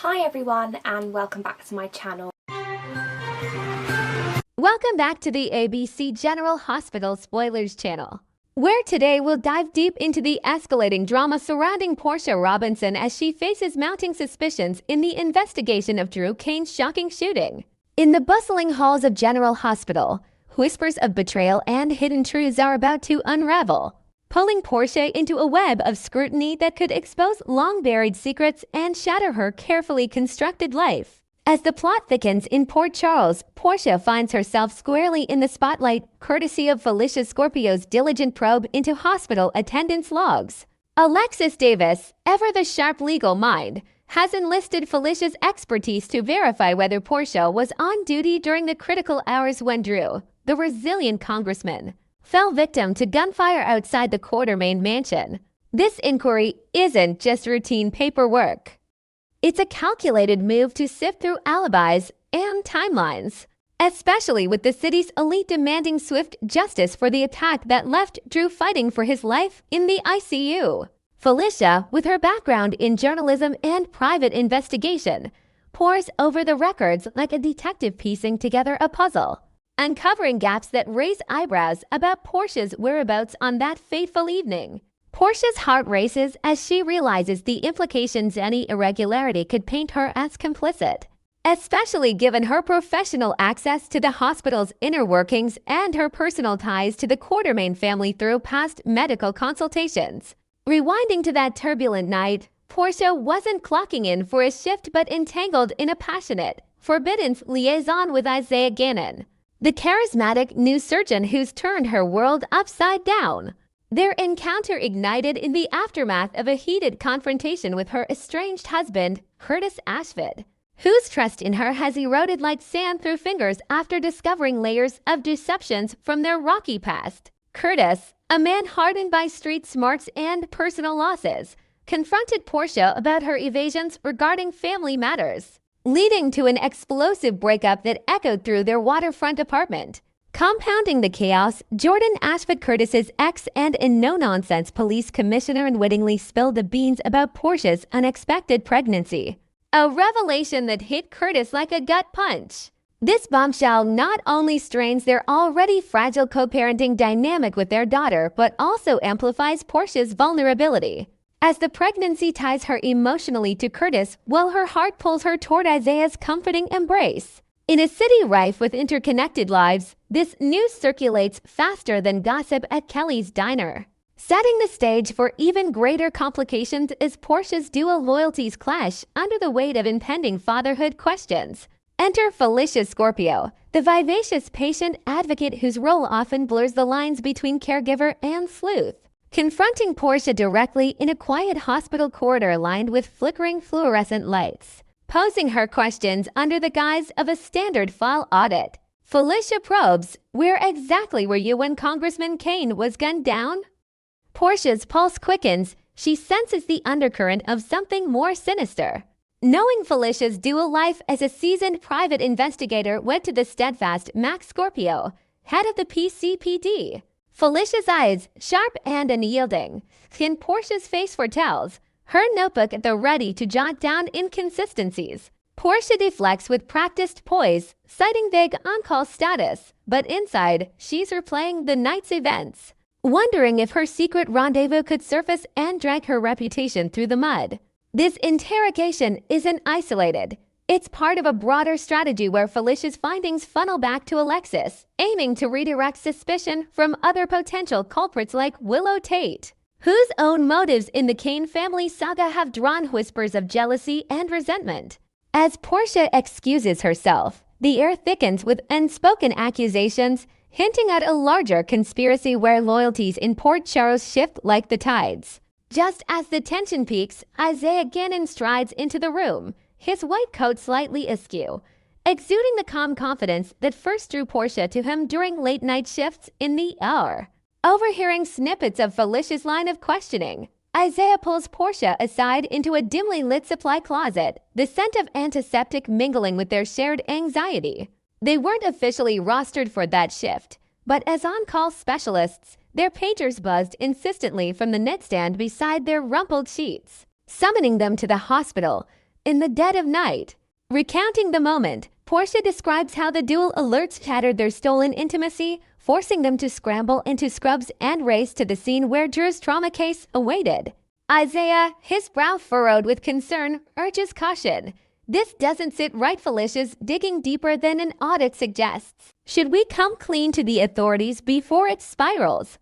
Hi everyone and welcome back to my channel. Welcome back to the ABC General Hospital Spoilers channel, where today we'll dive deep into the escalating drama surrounding Portia Robinson as she faces mounting suspicions in the investigation of Drew Cain's shocking shooting. In the bustling halls of General Hospital, whispers of betrayal and hidden truths are about to unravel, pulling Portia into a web of scrutiny that could expose long-buried secrets and shatter her carefully constructed life. As the plot thickens in Port Charles, Portia finds herself squarely in the spotlight, courtesy of Felicia Scorpio's diligent probe into hospital attendance logs. Alexis Davis, ever the sharp legal mind, has enlisted Felicia's expertise to verify whether Portia was on duty during the critical hours when Drew, the resilient congressman, fell victim to gunfire outside the Quartermain mansion. This inquiry isn't just routine paperwork. It's a calculated move to sift through alibis and timelines, especially with the city's elite demanding swift justice for the attack that left Drew fighting for his life in the ICU. Felicia, with her background in journalism and private investigation, pores over the records like a detective piecing together a puzzle, uncovering gaps that raise eyebrows about Portia's whereabouts on that fateful evening. Portia's heart races as she realizes the implications any irregularity could paint her as complicit, especially given her professional access to the hospital's inner workings and her personal ties to the Quartermain family through past medical consultations. Rewinding to that turbulent night, Portia wasn't clocking in for a shift but entangled in a passionate, forbidden liaison with Isaiah Gannon, the charismatic new surgeon who's turned her world upside down. Their encounter ignited in the aftermath of a heated confrontation with her estranged husband, Curtis Ashford, whose trust in her has eroded like sand through fingers after discovering layers of deceptions from their rocky past. Curtis, a man hardened by street smarts and personal losses, confronted Portia about her evasions regarding family matters, leading to an explosive breakup that echoed through their waterfront apartment. Compounding the chaos, Jordan Ashford, Curtis's ex and a no-nonsense police commissioner, unwittingly spilled the beans about Portia's unexpected pregnancy. A revelation that hit Curtis like a gut punch. This bombshell not only strains their already fragile co-parenting dynamic with their daughter, but also amplifies Portia's vulnerability, as the pregnancy ties her emotionally to Curtis while her heart pulls her toward Isaiah's comforting embrace. In a city rife with interconnected lives, this news circulates faster than gossip at Kelly's diner, setting the stage for even greater complications as Portia's dual loyalties clash under the weight of impending fatherhood questions. Enter Felicia Scorpio, the vivacious patient advocate whose role often blurs the lines between caregiver and sleuth, confronting Portia directly in a quiet hospital corridor lined with flickering fluorescent lights, posing her questions under the guise of a standard file audit. Felicia probes, "Where exactly were you when Congressman Cain was gunned down?" Portia's pulse quickens. She senses the undercurrent of something more sinister. Knowing Felicia's dual life as a seasoned private investigator went to the steadfast Max Scorpio, head of the PCPD. Felicia's eyes, sharp and unyielding, in Portia's face foretells, her notebook at the ready to jot down inconsistencies. Portia deflects with practiced poise, citing vague on-call status, but inside, she's replaying the night's events, wondering if her secret rendezvous could surface and drag her reputation through the mud. This interrogation isn't isolated. It's part of a broader strategy where Felicia's findings funnel back to Alexis, aiming to redirect suspicion from other potential culprits like Willow Tate, whose own motives in the Cain family saga have drawn whispers of jealousy and resentment. As Portia excuses herself, the air thickens with unspoken accusations, hinting at a larger conspiracy where loyalties in Port Charles shift like the tides. Just as the tension peaks, Isaiah Gannon strides into the room, his white coat slightly askew, exuding the calm confidence that first drew Portia to him during late-night shifts in the hour. Overhearing snippets of Felicia's line of questioning, Isaiah pulls Portia aside into a dimly lit supply closet, the scent of antiseptic mingling with their shared anxiety. They weren't officially rostered for that shift, but as on-call specialists, their pagers buzzed insistently from the nightstand beside their rumpled sheets, summoning them to the hospital, in the dead of night. Recounting the moment, Portia describes how the dual alerts shattered their stolen intimacy, forcing them to scramble into scrubs and race to the scene where Drew's trauma case awaited. Isaiah, his brow furrowed with concern, urges caution. This doesn't sit right, Felicia's digging deeper than an audit suggests. Should we come clean to the authorities before it spirals?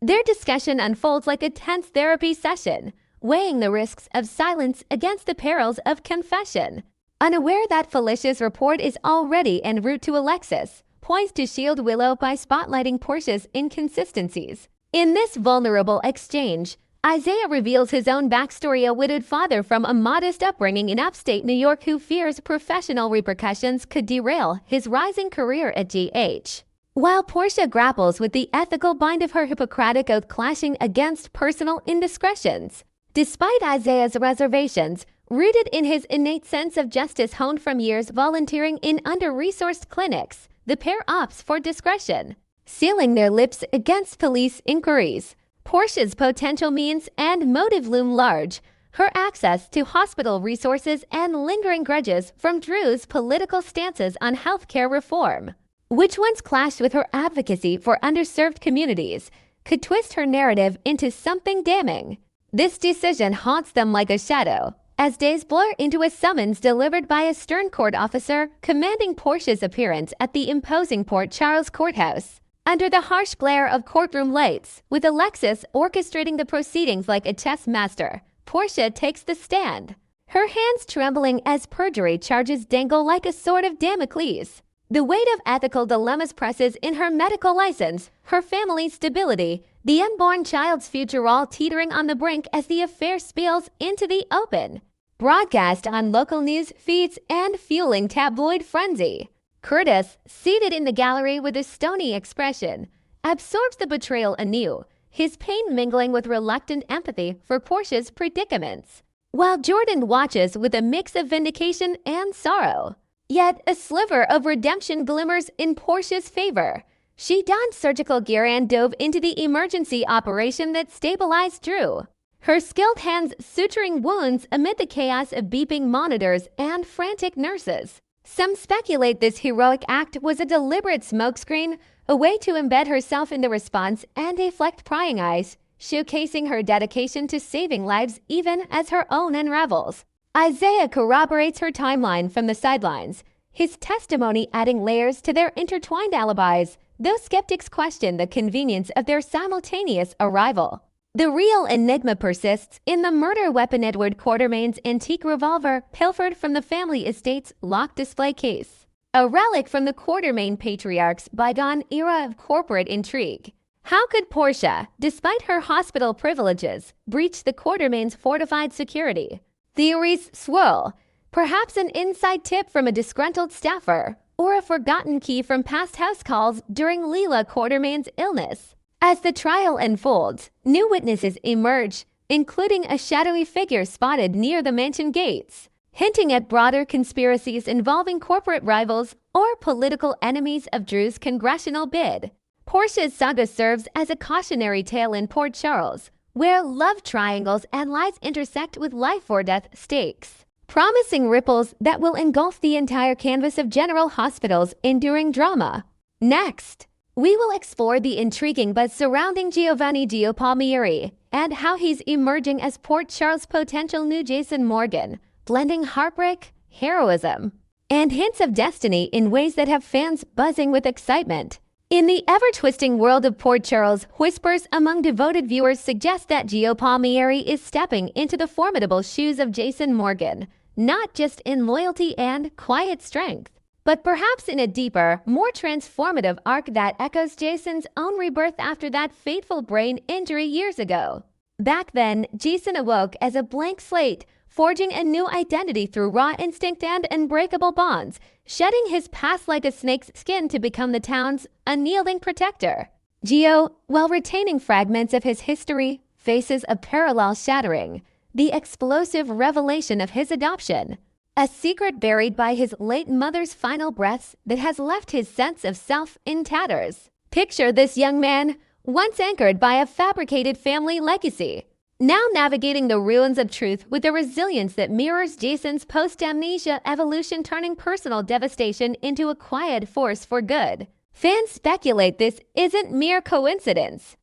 Their discussion unfolds like a tense therapy session, weighing the risks of silence against the perils of confession. Unaware that Felicia's report is already en route to Alexis, poised to shield Willow by spotlighting Portia's inconsistencies. In this vulnerable exchange, Isaiah reveals his own backstory: a widowed father from a modest upbringing in upstate New York who fears professional repercussions could derail his rising career at GH. While Portia grapples with the ethical bind of her Hippocratic oath clashing against personal indiscretions. Despite Isaiah's reservations, rooted in his innate sense of justice honed from years volunteering in under-resourced clinics, the pair opts for discretion, sealing their lips against police inquiries. Portia's potential means and motive loom large: her access to hospital resources and lingering grudges from Drew's political stances on healthcare reform, which once clashed with her advocacy for underserved communities, could twist her narrative into something damning. This decision haunts them like a shadow, as days blur into a summons delivered by a stern court officer commanding Portia's appearance at the imposing Port Charles courthouse. Under the harsh glare of courtroom lights, with Alexis orchestrating the proceedings like a chess master, Portia takes the stand, her hands trembling as perjury charges dangle like a sword of Damocles. The weight of ethical dilemmas presses in: her medical license, her family's stability, the unborn child's future, all teetering on the brink as the affair spills into the open. Broadcast on local news feeds and fueling tabloid frenzy. Curtis, seated in the gallery with a stony expression, absorbs the betrayal anew, his pain mingling with reluctant empathy for Portia's predicaments, while Jordan watches with a mix of vindication and sorrow. Yet a sliver of redemption glimmers in Portia's favor. She donned surgical gear and dove into the emergency operation that stabilized Drew, her skilled hands suturing wounds amid the chaos of beeping monitors and frantic nurses. Some speculate this heroic act was a deliberate smokescreen, a way to embed herself in the response and deflect prying eyes, showcasing her dedication to saving lives even as her own unravels. Isaiah corroborates her timeline from the sidelines, his testimony adding layers to their intertwined alibis, though skeptics question the convenience of their simultaneous arrival. The real enigma persists in the murder weapon: Edward Quartermain's antique revolver pilfered from the family estate's locked display case, a relic from the Quartermain patriarch's bygone era of corporate intrigue. How could Portia, despite her hospital privileges, breach the Quartermain's fortified security? Theories swirl. Perhaps an inside tip from a disgruntled staffer, or a forgotten key from past house calls during Leela Quartermain's illness. As the trial unfolds, new witnesses emerge, including a shadowy figure spotted near the mansion gates, hinting at broader conspiracies involving corporate rivals or political enemies of Drew's congressional bid. Portia's saga serves as a cautionary tale in Port Charles, where love triangles and lies intersect with life-or-death stakes, promising ripples that will engulf the entire canvas of General Hospital's enduring drama. Next, we will explore the intriguing buzz surrounding Giovanni Gio Palmieri and how he's emerging as Port Charles' potential new Jason Morgan, blending heartbreak, heroism, and hints of destiny in ways that have fans buzzing with excitement. In the ever-twisting world of Port Charles, whispers among devoted viewers suggest that Gio Palmieri is stepping into the formidable shoes of Jason Morgan, not just in loyalty and quiet strength, but perhaps in a deeper, more transformative arc that echoes Jason's own rebirth after that fateful brain injury years ago. Back then, Jason awoke as a blank slate, forging a new identity through raw instinct and unbreakable bonds, shedding his past like a snake's skin to become the town's unyielding protector. Gio, while retaining fragments of his history, faces a parallel shattering: the explosive revelation of his adoption, a secret buried by his late mother's final breaths that has left his sense of self in tatters. Picture this young man, once anchored by a fabricated family legacy, now navigating the ruins of truth with a resilience that mirrors Jason's post-amnesia evolution, turning personal devastation into a quiet force for good. Fans speculate this isn't mere coincidence.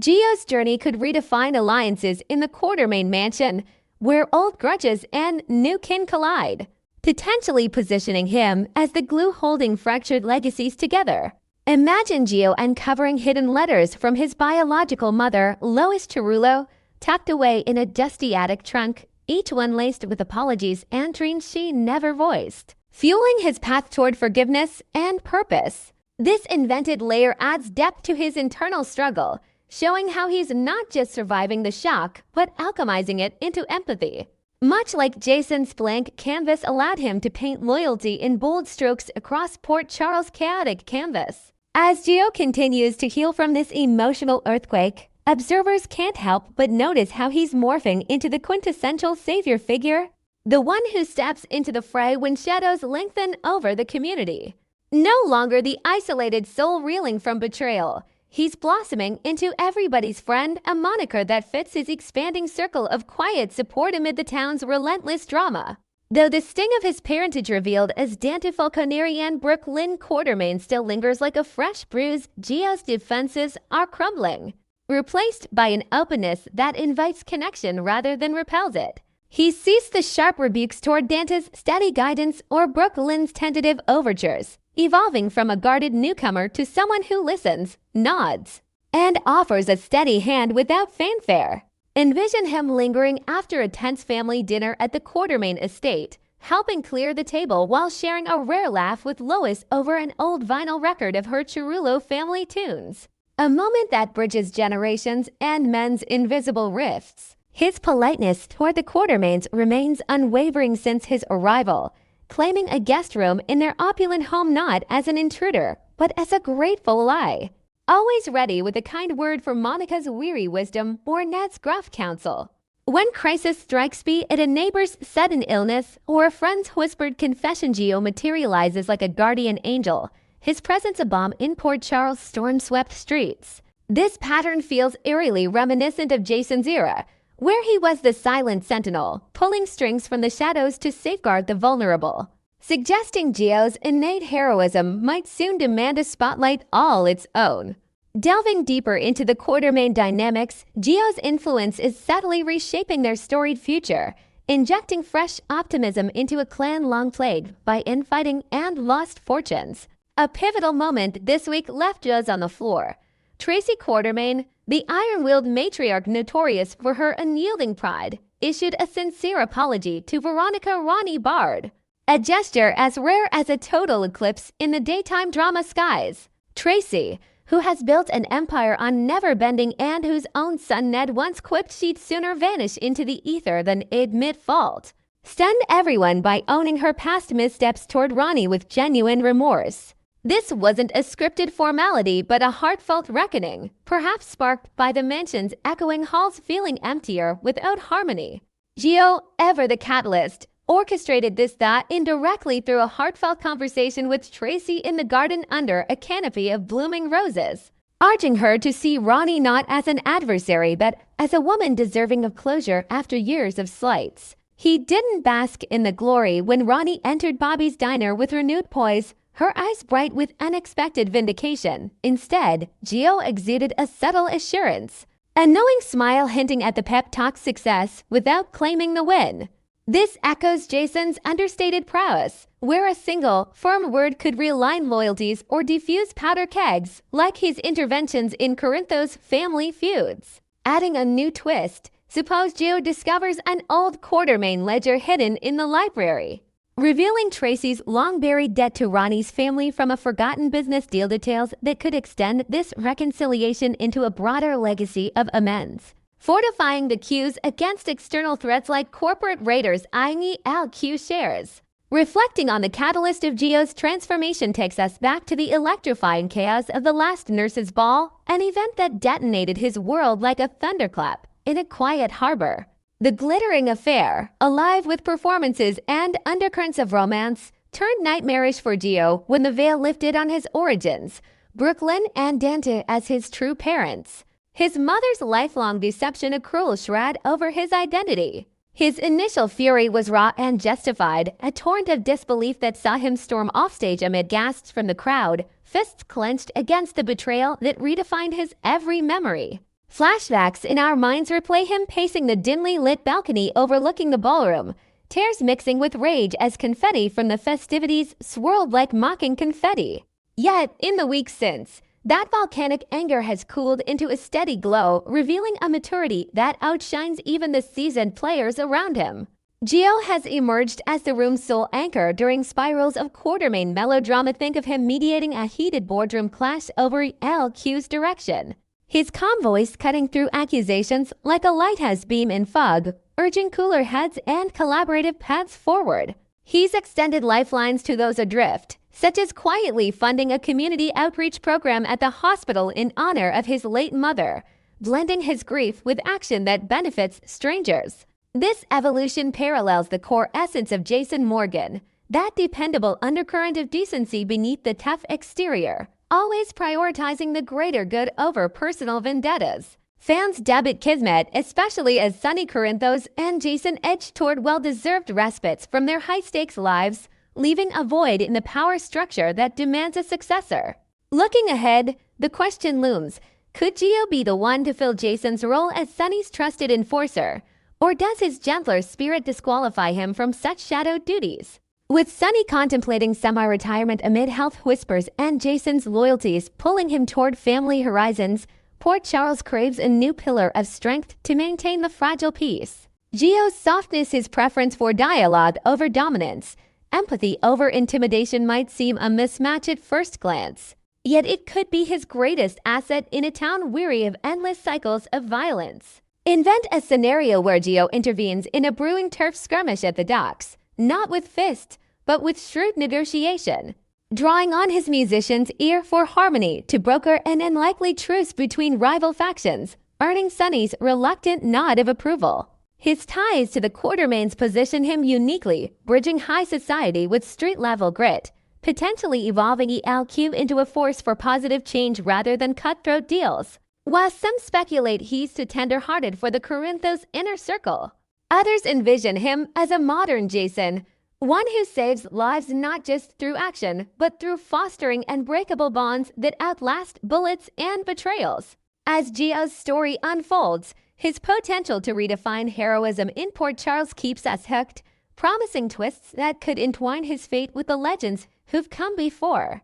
Gio's journey could redefine alliances in the Quartermain mansion, where old grudges and new kin collide, potentially positioning him as the glue holding fractured legacies together. Imagine Gio uncovering hidden letters from his biological mother, Lois Cerullo, tucked away in a dusty attic trunk, each one laced with apologies and dreams she never voiced, fueling his path toward forgiveness and purpose. This invented layer adds depth to his internal struggle, showing how he's not just surviving the shock, but alchemizing it into empathy. Much like Jason's blank canvas allowed him to paint loyalty in bold strokes across Port Charles' chaotic canvas. As Gio continues to heal from this emotional earthquake, observers can't help but notice how he's morphing into the quintessential savior figure, the one who steps into the fray when shadows lengthen over the community. No longer the isolated soul reeling from betrayal, he's blossoming into everybody's friend, a moniker that fits his expanding circle of quiet support amid the town's relentless drama. Though the sting of his parentage revealed as Dante Falconeri and Brooke Lynn Quartermain still lingers like a fresh bruise, Gio's defenses are crumbling, replaced by an openness that invites connection rather than repels it. He ceased the sharp rebukes toward Dante's steady guidance or Brooke Lynn's tentative overtures, evolving from a guarded newcomer to someone who listens, nods, and offers a steady hand without fanfare. Envision him lingering after a tense family dinner at the Quartermain estate, helping clear the table while sharing a rare laugh with Lois over an old vinyl record of her Cerullo family tunes. A moment that bridges generations and mends invisible rifts. His politeness toward the Quartermains remains unwavering since his arrival, claiming a guest room in their opulent home not as an intruder, but as a grateful ally. Always ready with a kind word for Monica's weary wisdom or Ned's gruff counsel. When crisis strikes, be it a neighbor's sudden illness or a friend's whispered confession, Gio materializes like a guardian angel, his presence a balm in Port Charles' storm-swept streets. This pattern feels eerily reminiscent of Jason's era, where he was the silent sentinel, pulling strings from the shadows to safeguard the vulnerable, suggesting Gio's innate heroism might soon demand a spotlight all its own. Delving deeper into the Quartermain dynamics, Gio's influence is subtly reshaping their storied future, injecting fresh optimism into a clan long plagued by infighting and lost fortunes. A pivotal moment this week left Gio's on the floor. Tracy Quartermain, the iron-willed matriarch notorious for her unyielding pride, issued a sincere apology to Veronica Ronnie Bard, a gesture as rare as a total eclipse in the daytime drama skies. Tracy, who has built an empire on never bending and whose own son Ned once quipped she'd sooner vanish into the ether than admit fault, stunned everyone by owning her past missteps toward Ronnie with genuine remorse. This wasn't a scripted formality, but a heartfelt reckoning, perhaps sparked by the mansion's echoing halls feeling emptier without harmony. Gio, ever the catalyst, orchestrated this thought indirectly through a heartfelt conversation with Tracy in the garden under a canopy of blooming roses, urging her to see Ronnie not as an adversary but as a woman deserving of closure after years of slights. He didn't bask in the glory when Ronnie entered Bobby's diner with renewed poise, her eyes bright with unexpected vindication. Instead, Gio exuded a subtle assurance, a knowing smile hinting at the pep talk's success without claiming the win. This echoes Jason's understated prowess, where a single, firm word could realign loyalties or defuse powder kegs, like his interventions in Corinthos' family feuds. Adding a new twist, suppose Gio discovers an old Quartermain ledger hidden in the library, revealing Tracy's long-buried debt to Ronnie's family from a forgotten business deal, details that could extend this reconciliation into a broader legacy of amends, fortifying the Qs against external threats like corporate raiders eyeing LQ shares. Reflecting on the catalyst of Gio's transformation takes us back to the electrifying chaos of the last nurse's ball, an event that detonated his world like a thunderclap in a quiet harbor. The glittering affair, alive with performances and undercurrents of romance, turned nightmarish for Gio when the veil lifted on his origins, Brooke Lynn and Dante as his true parents. his mother's lifelong deception a cruel shroud over his identity. His initial fury was raw and justified, a torrent of disbelief that saw him storm offstage amid gasps from the crowd, fists clenched against the betrayal that redefined his every memory. Flashbacks in our minds replay him pacing the dimly lit balcony overlooking the ballroom, tears mixing with rage as confetti from the festivities swirled like mocking confetti. Yet, in the weeks since, that volcanic anger has cooled into a steady glow, revealing a maturity that outshines even the seasoned players around him. Gio has emerged as the room's sole anchor during spirals of Quartermain melodrama. Think of him mediating a heated boardroom clash over LQ's direction. His calm voice cutting through accusations like a lighthouse beam in fog, urging cooler heads and collaborative paths forward. He's extended lifelines to those adrift, such as quietly funding a community outreach program at the hospital in honor of his late mother, blending his grief with action that benefits strangers. This evolution parallels the core essence of Jason Morgan, that dependable undercurrent of decency beneath the tough exterior, always prioritizing the greater good over personal vendettas. Fans dub it kismet, especially as Sonny Corinthos and Jason edge toward well-deserved respites from their high-stakes lives, leaving a void in the power structure that demands a successor. Looking ahead, the question looms, could Gio be the one to fill Jason's role as Sonny's trusted enforcer, or does his gentler spirit disqualify him from such shadowed duties? With Sonny contemplating semi-retirement amid health whispers and Jason's loyalties pulling him toward family horizons, Port Charles craves a new pillar of strength to maintain the fragile peace. Gio's softness, his preference for dialogue over dominance, empathy over intimidation might seem a mismatch at first glance. Yet it could be his greatest asset in a town weary of endless cycles of violence. Invent a scenario where Gio intervenes in a brewing turf skirmish at the docks, not with fists, but with shrewd negotiation, drawing on his musician's ear for harmony to broker an unlikely truce between rival factions, earning Sonny's reluctant nod of approval. His ties to the Quartermains position him uniquely, bridging high society with street-level grit, potentially evolving ELQ into a force for positive change rather than cutthroat deals. While some speculate he's too tender-hearted for the Corinthos inner circle, others envision him as a modern Jason, one who saves lives not just through action, but through fostering unbreakable bonds that outlast bullets and betrayals. As Gio's story unfolds, his potential to redefine heroism in Port Charles keeps us hooked, promising twists that could entwine his fate with the legends who've come before.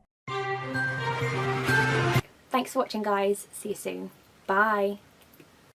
Thanks for watching, guys. See you soon. Bye.